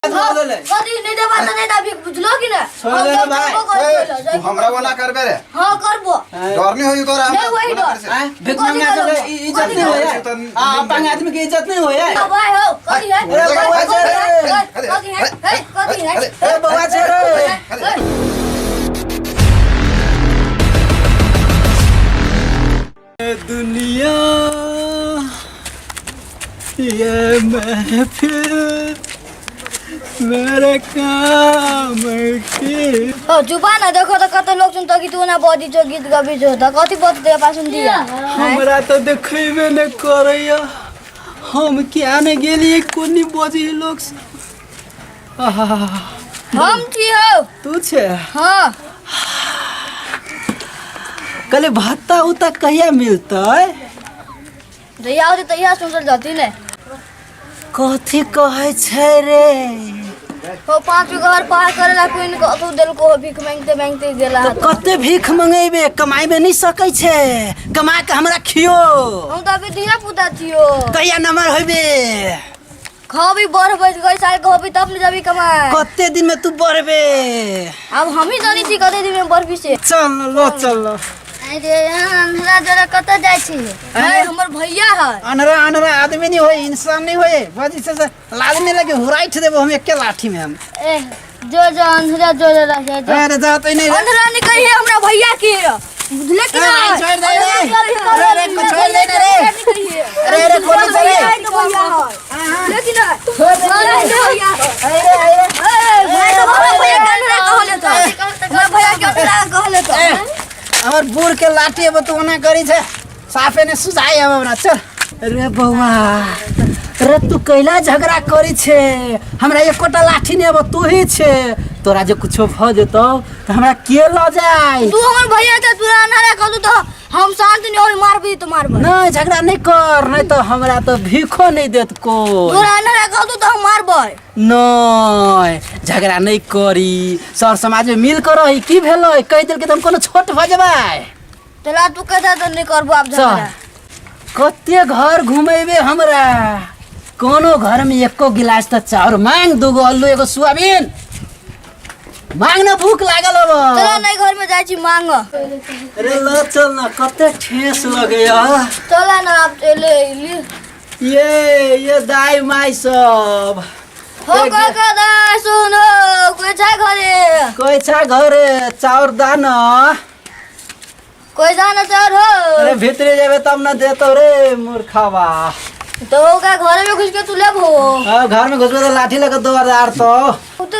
कदी नहीं दे बात नहीं दा बुझलो कि ना छोड़ दे भाई तू हमरा वाला करबे रे हां करबो डर नहीं होई तोरा नहीं होई डर भिख मांगा के इज्जत नहीं होया हां पांग आदमी की इज्जत नहीं होया भाई हो कदी है कदी है ए बउआ छे रे दुनिया ये महफिल मेरे काम की हो जुबान है देखो तो कत लोग सुनता कि तू ना बॉडी जो गीत गाबी जो त कति बत दे पास सुन दिया हमरा तो देखैबे न करैया हम क्या ने गेलिए कोनी बजी लोग हम छी हो तू छे हां कले भत्ता उता कहिया मिलतै जया होते तैयार सुनल जाती ने कथी कहै छै रे हो पांच घर पार करेला कोई न कतो दिल को भीख मांगते मांगते गेला तो कते भीख मंगेबे कमाइबे नहीं सकै छे कमा के हमरा खियो हम त अभी दिया पुता छियो कहिया नंबर होइबे खाबी बढ़ बज गई साल खाबी तब न जाबी कमाए कते दिन में तू बढ़बे अब हम ही जानी छी कते दिन में बढ़बी से चल लो चल लो अरे हमरा जरा कत जाय छी है हमर भैया है अनरा अनरा आदमी नहीं होय इंसान नहीं होय बजी से लाल में लगे हुराइठ देबो हम एके लाठी में हम ए जो अंधरा जो रह जा अरे जात नहीं अंधरा नहीं कही हमरा भैया की बुझले कि ना छोड़ दे रे अरे को छोड़ दे रे अरे अरे कौन से रे भैया है लेकिन छोड़ दे भैया अरे मैं तो भैया अंधरा कहले तो मैं भैया के अंधरा कहले तो हमर बूढ़ के लाठी अब तू ना करी छे साफे ने सुझाई हमरा चल रे बउआ रे तू कैला झगड़ा करी छे हमरा एकोटा लाठी ने अब तू ही छे तोरा जे कुछो भ जेतो त हमरा के ल जाय तू हमर भैया त तू अंधरा कहू तो हम शांत नहीं होई मारबी तो मारबो नहीं झगड़ा नहीं कर नहीं तो हमरा तो भीखो नहीं देत को तू अंधरा कहू तो हम मारबो नहीं झगड़ा नहीं करी सर समाज में मिल कर रही की भेलो कह दिल के तुम कोनो छोट भ जबाय तला तू कहता तो नहीं करबो अब झगड़ा कते घर घुमेबे हमरा कोनो घर में एको गिलास त चाउर मांग दुगो आलू एगो सोयाबीन मांग न भूख लागल अब चलो नहीं घर में जाई छी मांग अरे ल चल न कते ठेस लगे या चला ना आप ले ये दाई माई सब हो का सुनो कोई छा घरे कोई छा घरे चाउर दाना कोई जाना चार हो अरे भीतरे जाबे तब न देतो रे मूर्खावा तो का घर में घुस के तू लेबो घर में घुसबे तो लाठी लगे 2000 तो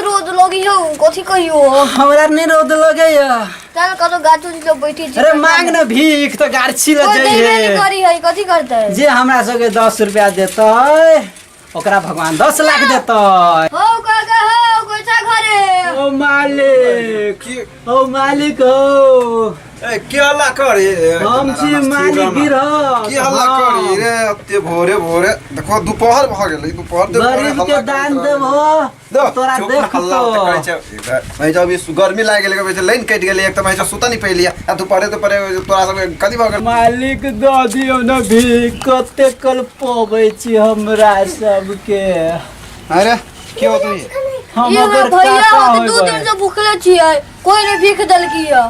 रोज लोगी हो कथि कहियो हमरा नहीं रोद लगे या चल कतो गाछो जी बैठी छी अरे मांग न भीख तो गाछी ल कोई देबे नहीं जाइए करी है कथि करते जे हमरा सके 10 रुपया देतै ओकरा भगवान 10 लाख देतै हो काका हो कोई छा घरे ओ मालिक हो ए के हल्ला करे हम छी मालिक गिरह की हल्ला करी रे अत्ते भोरे भोरे देखो दोपहर भ गेलै दोपहर दे गरीब के दान देबो तोरा देख हल्ला तो करे छै भाई जब इस गर्मी लाग गेलै के लाइन कट गेलै एक त भाई सुता नहीं पैलिया आ दोपहरे तोरा सब कदी भ गेल मालिक द दियो न भी कते कल पबै छी हमरा सबके अरे के हो तू हम ये अगर भैया काका हम 2 दिन से भूखले छियै कोई नहीं भीख देल किया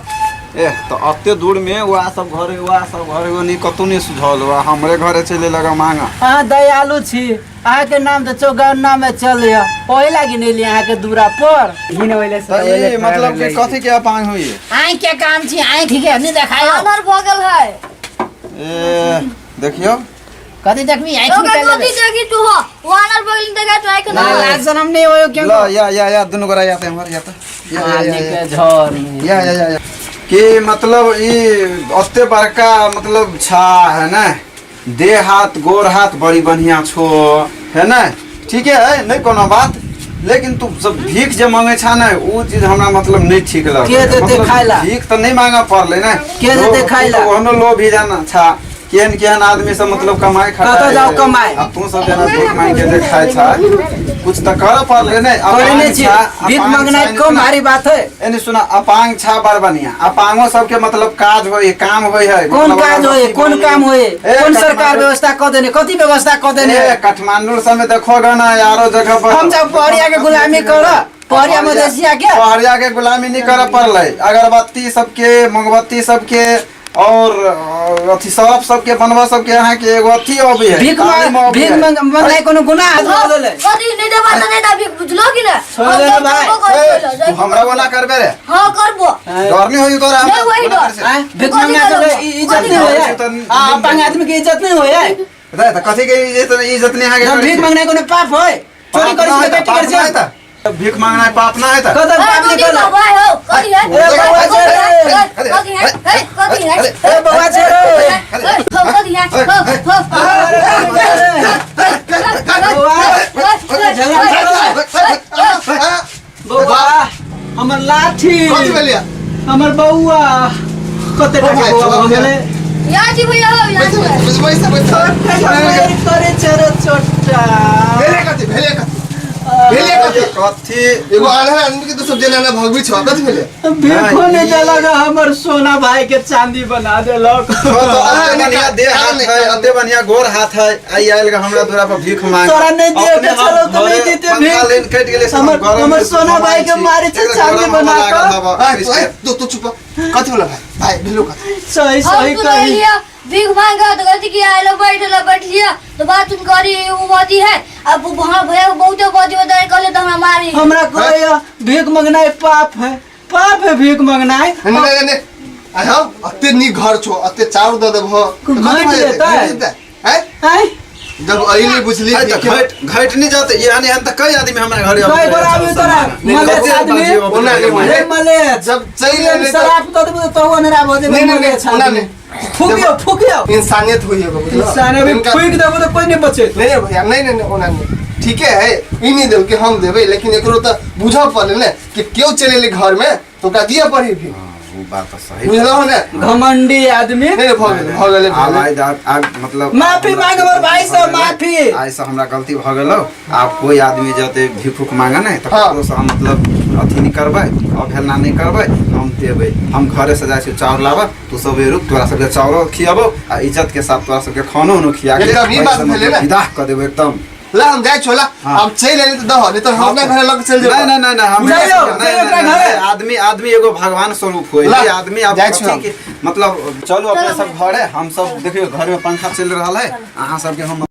ए तो अत्ते दूर में वा सब घरे वो नहीं कतु नहीं सुझल वा हमरे घरे चले लगा मांगा हां दयालु छी आहा के नाम त चौगन्ना में चलिया पहिला गिनेली आहा के दूरा पर गिने होइले से मतलब के कथि के अपांग होई आइ के काम छी आइ ठीक है नहीं देखायो आनर भगल है ए देखियो कथि देखबी आइ तो ठीक है कथि देखी तू हो वानर भगल देखा तो आइ के ना लाज जन्म नहीं होयो क्यों ला या दुनु गोरा याते हमर याते के झोर में या कि मतलब ई अत्ते बड़का मतलब छा है ना देह हाथ गोर हाथ बड़ी बढ़िया छो है ना ठीक है नहीं कोनो बात लेकिन तू सब भीख जे मांगे छा ना वो चीज हमरा मतलब नहीं ठीक लगे के देते खाइला भीख तो नहीं मांगा पड़ले ना के देते खाइला ओनो लो भी जाना छा केहन आदमी सब मतलब कमाए खाता कत जाओ कमाए अब तू सब जना भीख मांग के जे खाए छा कुछ तो कर पड़ले नहीं करे नहीं छी भीख मांगना कम भारी बात है। एने सुना अपांग छा बड़ बढ़िया अपांगो सबके मतलब काज होय काम होय है कौन काज होए कौन काम होए कौन सरकार व्यवस्था क देने कथी व्यवस्था क देने काठमांडू सब में देखोगे ना यारो जगह पर हम सब पहरिया के गुलामी कर पहरिया मधेसिया के पहरिया के गुलामी नहीं करे पड़ले अगरबत्ती सबके मोमबत्ती सबके और अथी सर्फ सबके बनवा सबके यहाँ के एगो अथी अबे है भीख मांगना कोनो गुनाह है तो देले कथी नहीं देबा त नहीं दा बुझलो कि ना छोड़ दे भाई तू हमरा वाला करबे रे हां करबो डर नहीं होई तोरा नहीं होई डर भीख मांगना तो इज्जत नहीं होए अपने आदमी के इज्जत नहीं होए बता त कथी के इज्जत नहीं है भीख मांगना कोनो पाप होए चोरी करे से बेटी कर से भीख मांगना है पाप ना है त कदम पाप नहीं कर भाई हो कथी है कथी है कथी है ए बाबा छे रे कथी है बाबा हमर लाठी कथी भेलिया हमर बउआ कते टाका बउआ हो गेले या जी भैया हो या करे चरो छोटा भेले कथी एगो आधा आदमी के तो सब जना भगवी छ कथी भेले भीखो ने देलक हमर सोना भाई के चांदी बना देलक तो बढ़िया दे हाथ है अते बढ़िया गोर हाथ है आई आइल का हमरा तोरा पर भीख मांग तोरा नहीं दे के चलो तो नहीं देते भीख लेन कट गेले हमर सोना भाई के मारे से चांदी बना तो चुप कथी होला भाई भेलो कथी सही सही कही भीख मांगा तो गलती किया आलो बैठिया तो बात उन करी वो बाती है अब वहां भैया बहुत बाती बता कहले तो हमरा मारी हमरा कहे भीख मांगना पाप है भीख मांगना ने आहा अते नी घर छो अते चाउ द देबो घाट देता है हैं जब अइली बुझली घट नहीं जाते यानी हम त कई आदमी हमरा घरे कोई बड़ा भी तोरा मले आदमी ओना मले जब चले शराब तो देबो तो ओनरा भजे नहीं ओना ने फुकियो इंसानियत हुई है बुझलो इंसान भी फुक देबो तो कोई नहीं बचे नहीं भैया नहीं ओना ने ठीक है ई नहीं देब कि हम देबे लेकिन एकरो त बुझा पड़ले ने कि क्यों चलेले घर में तो का दिया पड़ी भी वो बात तो सही बुझलो ने घमंडी आदमी नहीं भगले आग मतलब माफी मांग मोर भाई से माफी ऐसा हमरा गलती भ गेलो आप कोई आदमी जते भिखुक मांगे ना तो ककरो से हम मतलब अथी नहीं करबै अवहेलना नहीं करबै हम देबै हम घरे से जाय छै चाउर लाबा तू सब रुक तोरा सबके चाउर खियाबो आ इज्जत के साथ तोरा सबके खानो उनो खिया के एकदम ई बात भेले ना विदा कर देबै एकदम ला हम जाय छोला हम चल लेनी तो दह नहीं तो हम अपना घर लग चल जाओ नहीं हम आदमी एगो भगवान स्वरूप होय ये आदमी आप मतलब चलो अपने सब घरे हम सब देखियो घर में पंखा चल रहा है अहाँ सबके हम